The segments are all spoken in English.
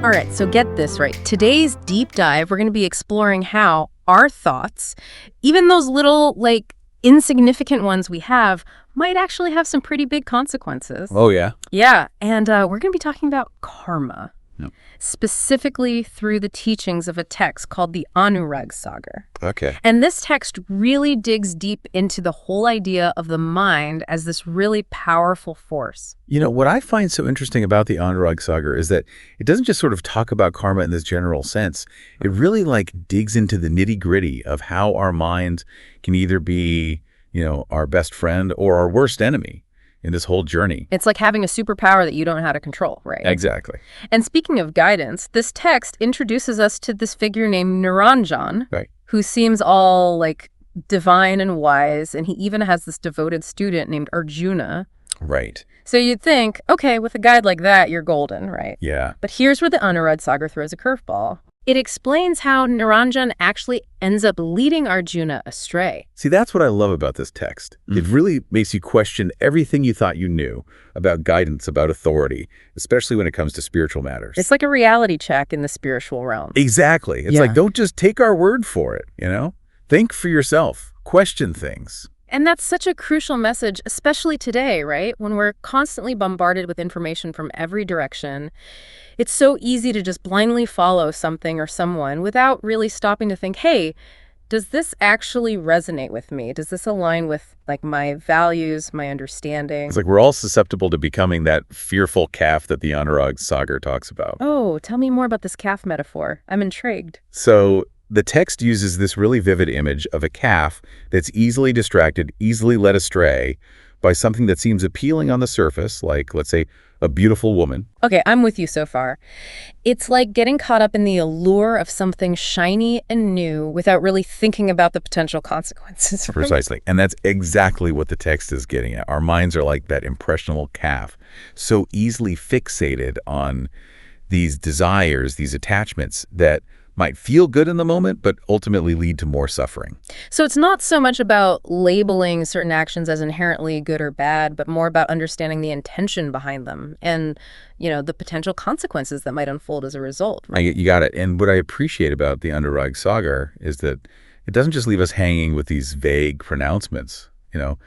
All right, so get this right. Today's deep dive, we're going to be exploring how our thoughts, even those little, insignificant ones we have, might actually have some pretty big consequences. Oh, yeah? Yeah, and we're going to be talking about karma, Yep. specifically through the teachings of a text called the Anurag Sagar. Okay. And this text really digs deep into the whole idea of the mind as this really powerful force. You know, what I find so interesting about the Anurag Sagar is that it doesn't just sort of talk about karma in this general sense. It really digs into the nitty-gritty of how our mind can either be, our best friend or our worst enemy in this whole journey. It's like having a superpower that you don't know how to control, right? Exactly. And speaking of guidance, this text introduces us to this figure named Niranjan, Right. who seems all divine and wise, and he even has this devoted student named Arjuna. Right. So you'd think, okay, with a guide like that, you're golden, right? Yeah. But here's where the Anurag Sagar throws a curveball. It explains how Niranjan actually ends up leading Arjuna astray. See, that's what I love about this text. It really makes you question everything you thought you knew about guidance, about authority, especially when it comes to spiritual matters. It's like a reality check in the spiritual realm. Exactly. It's don't just take our word for it, Think for yourself. Question things. And that's such a crucial message, especially today, right? When we're constantly bombarded with information from every direction, it's so easy to just blindly follow something or someone without really stopping to think, hey, does this actually resonate with me? Does this align with my values, my understanding? It's like we're all susceptible to becoming that fearful calf that the Anurag Sagar talks about. Oh, tell me more about this calf metaphor. I'm intrigued. So the text uses this really vivid image of a calf that's easily distracted, easily led astray by something that seems appealing on the surface, like, let's say, a beautiful woman. Okay, I'm with you so far. It's like getting caught up in the allure of something shiny and new without really thinking about the potential consequences. Right? Precisely. And that's exactly what the text is getting at. Our minds are like that impressionable calf, so easily fixated on these desires, these attachments that might feel good in the moment, but ultimately lead to more suffering. So it's not so much about labeling certain actions as inherently good or bad, but more about understanding the intention behind them and, the potential consequences that might unfold as a result. Right? You got it. And what I appreciate about the Anurag Sagar is that it doesn't just leave us hanging with these vague pronouncements.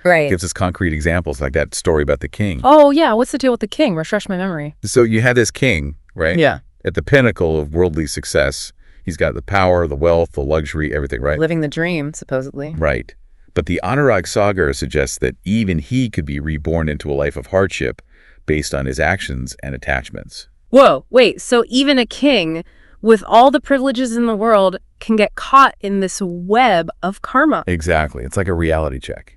Right. It gives us concrete examples like that story about the king. Oh, yeah. What's the deal with the king? Refresh my memory. So you had this king, right? Yeah. At the pinnacle of worldly success. He's got the power, the wealth, the luxury, everything, right? Living the dream, supposedly. Right. But the Anurag Sagar suggests that even he could be reborn into a life of hardship based on his actions and attachments. Whoa, wait, so even a king with all the privileges in the world can get caught in this web of karma. Exactly. It's like a reality check,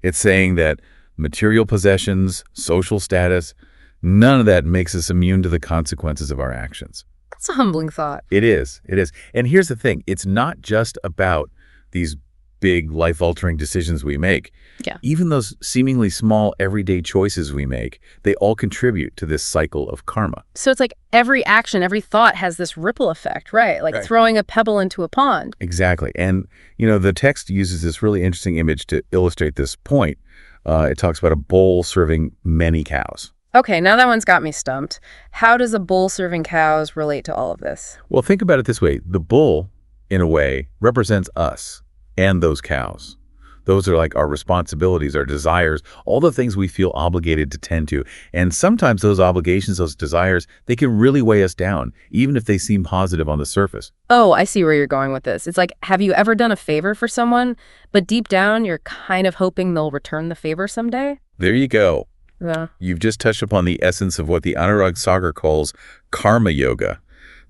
It's saying that material possessions, social status, none of that makes us immune to the consequences of our actions. That's a humbling thought. It is. It is. And here's the thing. It's not just about these big life-altering decisions we make. Yeah. Even those seemingly small everyday choices we make, they all contribute to this cycle of karma. So it's like every action, every thought has this ripple effect, right? Like throwing a pebble into a pond. Exactly. And, the text uses this really interesting image to illustrate this point. It talks about a bull serving many cows. Okay, now that one's got me stumped. How does a bull serving cows relate to all of this? Well, think about it this way. The bull, in a way, represents us and those cows. Those are like our responsibilities, our desires, all the things we feel obligated to tend to. And sometimes those obligations, those desires, they can really weigh us down, even if they seem positive on the surface. Oh, I see where you're going with this. It's like, have you ever done a favor for someone, but deep down you're kind of hoping they'll return the favor someday? There you go. Yeah. You've just touched upon the essence of what the Anurag Sagar calls karma yoga,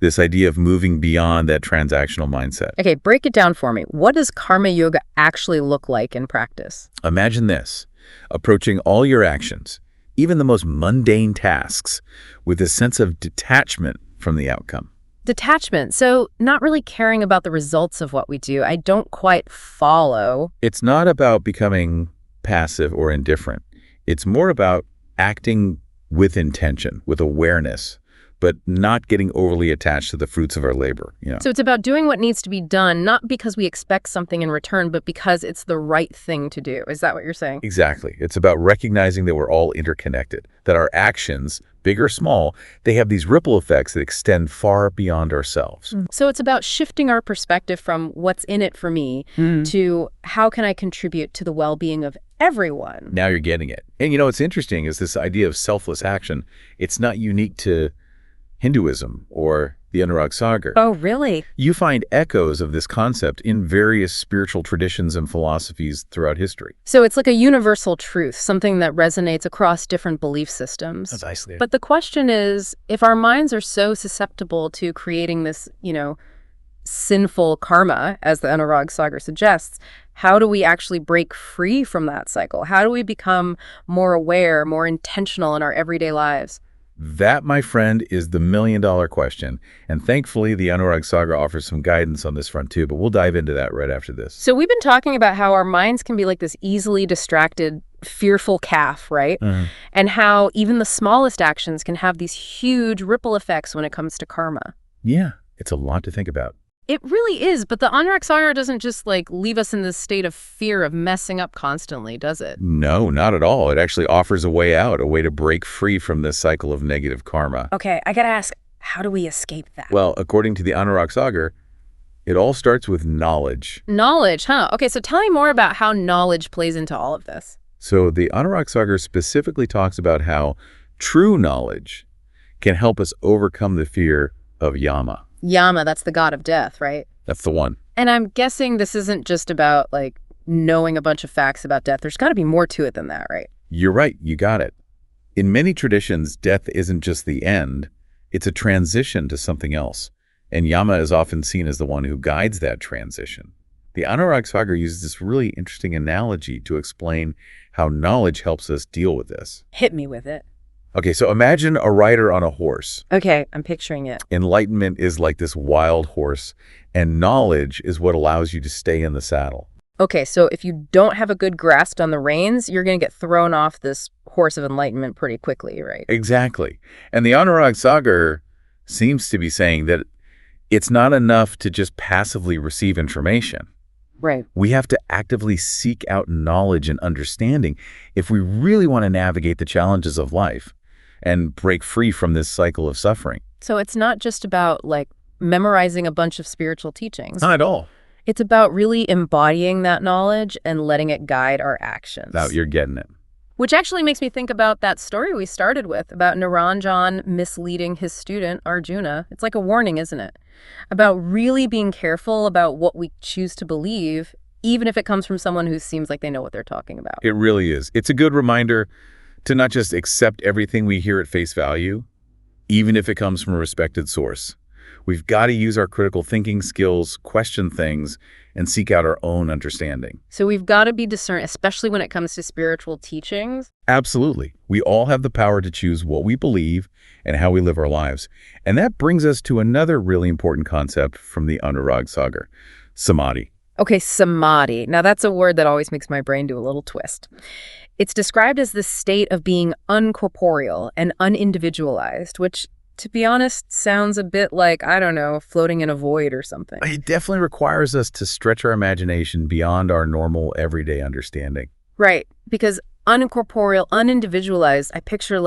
this idea of moving beyond that transactional mindset. Okay, break it down for me. What does karma yoga actually look like in practice? Imagine this, approaching all your actions, even the most mundane tasks, with a sense of detachment from the outcome. Detachment. So not really caring about the results of what we do. I don't quite follow. It's not about becoming passive or indifferent. It's more about acting with intention, with awareness, but not getting overly attached to the fruits of our labor. So it's about doing what needs to be done, not because we expect something in return, but because it's the right thing to do. Is that what you're saying? Exactly. It's about recognizing that we're all interconnected, that our actions big or small, they have these ripple effects that extend far beyond ourselves. So it's about shifting our perspective from what's in it for me to how can I contribute to the well-being of everyone. Now you're getting it. And what's interesting is this idea of selfless action. It's not unique to Hinduism or the Anurag Sagar. Oh, really? You find echoes of this concept in various spiritual traditions and philosophies throughout history. So it's like a universal truth, something that resonates across different belief systems. That's nicely. But the question is, if our minds are so susceptible to creating this, sinful karma, as the Anurag Sagar suggests, how do we actually break free from that cycle? How do we become more aware, more intentional in our everyday lives? That, my friend, is the million-dollar question. And thankfully, the Anurag Sagar offers some guidance on this front too, but we'll dive into that right after this. So we've been talking about how our minds can be like this easily distracted, fearful calf, right? And how even the smallest actions can have these huge ripple effects when it comes to karma. Yeah, it's a lot to think about. It really is, but the Anurag Sagar doesn't just leave us in this state of fear of messing up constantly, does it? No, not at all. It actually offers a way out, a way to break free from this cycle of negative karma. Okay, I gotta ask, how do we escape that? Well, according to the Anurag Sagar, it all starts with knowledge. Knowledge, huh? Okay, so tell me more about how knowledge plays into all of this. So the Anurag Sagar specifically talks about how true knowledge can help us overcome the fear of Yama. Yama, that's the god of death, right? That's the one. And I'm guessing this isn't just about, knowing a bunch of facts about death. There's got to be more to it than that, right? You're right. You got it. In many traditions, death isn't just the end. It's a transition to something else. And Yama is often seen as the one who guides that transition. The Anurag Sagar uses this really interesting analogy to explain how knowledge helps us deal with this. Hit me with it. Okay, so imagine a rider on a horse. Okay, I'm picturing it. Enlightenment is like this wild horse, and knowledge is what allows you to stay in the saddle. Okay, so if you don't have a good grasp on the reins, you're going to get thrown off this horse of enlightenment pretty quickly, right? Exactly. And the Anurag Sagar seems to be saying that it's not enough to just passively receive information. Right. We have to actively seek out knowledge and understanding if we really want to navigate the challenges of life and break free from this cycle of suffering. So it's not just about, memorizing a bunch of spiritual teachings. Not at all. It's about really embodying that knowledge and letting it guide our actions. Now you're getting it. Which actually makes me think about that story we started with, about Niranjan misleading his student, Arjuna. It's like a warning, isn't it? About really being careful about what we choose to believe, even if it comes from someone who seems like they know what they're talking about. It really is. It's a good reminder to not just accept everything we hear at face value, even if it comes from a respected source. We've got to use our critical thinking skills, question things, and seek out our own understanding. So we've got to be discerning, especially when it comes to spiritual teachings. Absolutely. We all have the power to choose what we believe and how we live our lives. And that brings us to another really important concept from the Anurag Sagar, samadhi. Okay, samadhi. Now that's a word that always makes my brain do a little twist. It's described as the state of being uncorporeal and unindividualized, which, to be honest, sounds a bit like, I don't know, floating in a void or something. It definitely requires us to stretch our imagination beyond our normal everyday understanding. Right, because uncorporeal, unindividualized, I picture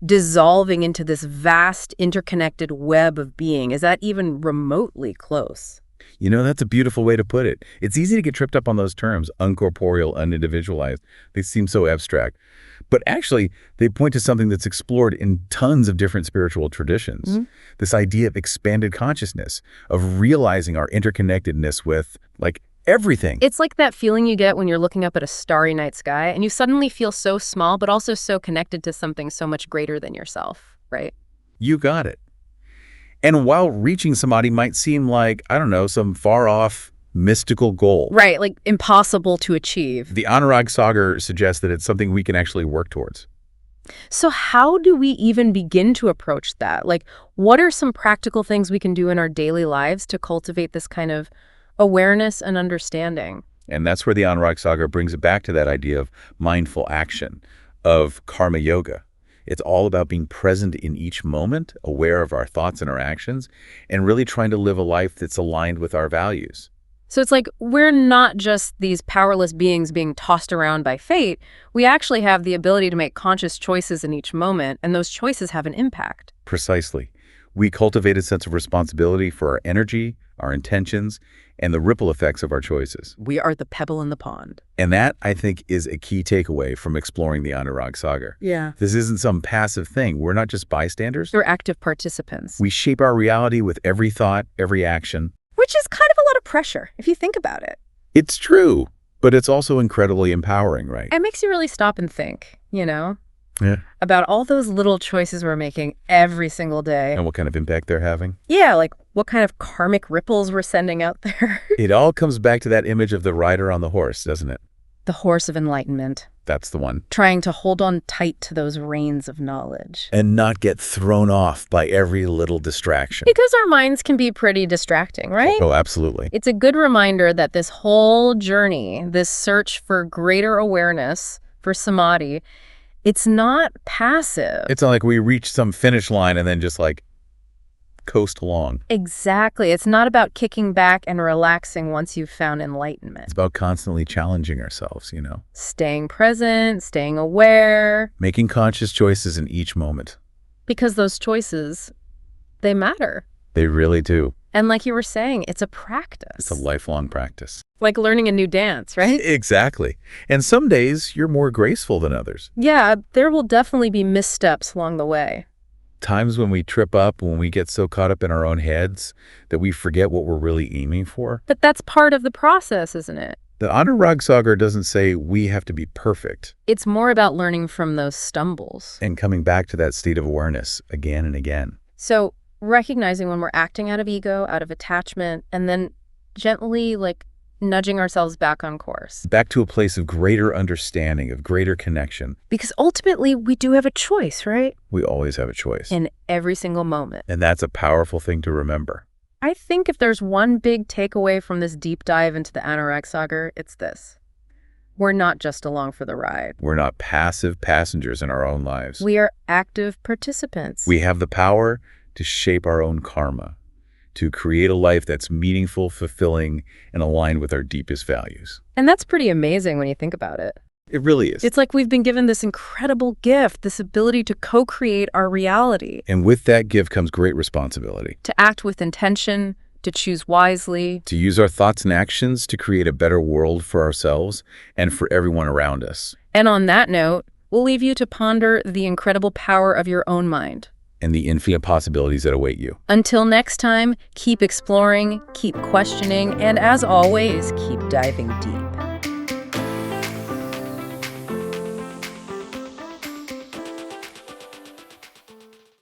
dissolving into this vast interconnected web of being. Is that even remotely close? That's a beautiful way to put it. It's easy to get tripped up on those terms, uncorporeal, unindividualized. They seem so abstract. But actually, they point to something that's explored in tons of different spiritual traditions. This idea of expanded consciousness, of realizing our interconnectedness with, everything. It's like that feeling you get when you're looking up at a starry night sky and you suddenly feel so small, but also so connected to something so much greater than yourself, right? You got it. And while reaching samadhi might seem like, I don't know, some far-off mystical goal. Right, impossible to achieve. The Anurag Sagar suggests that it's something we can actually work towards. So how do we even begin to approach that? What are some practical things we can do in our daily lives to cultivate this kind of awareness and understanding? And that's where the Anurag Sagar brings it back to that idea of mindful action, of karma yoga. It's all about being present in each moment, aware of our thoughts and our actions, and really trying to live a life that's aligned with our values. So it's like we're not just these powerless beings being tossed around by fate. We actually have the ability to make conscious choices in each moment, and those choices have an impact. Precisely. We cultivate a sense of responsibility for our energy, our intentions, and the ripple effects of our choices. We are the pebble in the pond. And that, I think, is a key takeaway from exploring the Anurag Saga. Yeah. This isn't some passive thing. We're not just bystanders. We're active participants. We shape our reality with every thought, every action. Which is kind of a lot of pressure, if you think about it. It's true, but it's also incredibly empowering, right? It makes you really stop and think, Yeah. about all those little choices we're making every single day. And what kind of impact they're having. Yeah, like what kind of karmic ripples we're sending out there. It all comes back to that image of the rider on the horse, doesn't it? The horse of enlightenment, That's the one. trying to hold on tight to those reins of knowledge. And not get thrown off by every little distraction. Because our minds can be pretty distracting, right? Oh, absolutely. It's a good reminder that this whole journey, this search for greater awareness, for samadhi, it's not passive. It's not like we reach some finish line and then just coast along. Exactly. It's not about kicking back and relaxing once you've found enlightenment. It's about constantly challenging ourselves, Staying present, staying aware. Making conscious choices in each moment. Because those choices, they matter. They really do. And like you were saying, it's a practice. It's a lifelong practice. Like learning a new dance, right? Exactly. And some days you're more graceful than others. Yeah, there will definitely be missteps along the way. Times when we trip up, when we get so caught up in our own heads that we forget what we're really aiming for. But that's part of the process, isn't it? The Anurag Saga doesn't say we have to be perfect It's more about learning from those stumbles. and coming back to that state of awareness again and again. So recognizing when we're acting out of ego, out of attachment, and then gently nudging ourselves back on course. Back to a place of greater understanding, of greater connection. Because ultimately, we do have a choice, right? We always have a choice. In every single moment. And that's a powerful thing to remember. I think if there's one big takeaway from this deep dive into the Anurag Saga, it's this. We're not just along for the ride. We're not passive passengers in our own lives. We are active participants. We have the power to shape our own karma, to create a life that's meaningful, fulfilling, and aligned with our deepest values. And that's pretty amazing when you think about it. It really is. It's like we've been given this incredible gift, this ability to co-create our reality. And with that gift comes great responsibility. To act with intention, to choose wisely. To use our thoughts and actions to create a better world for ourselves and for everyone around us. And on that note, we'll leave you to ponder the incredible power of your own mind. And the infinite possibilities that await you. Until next time, keep exploring, keep questioning, and as always, keep diving deep.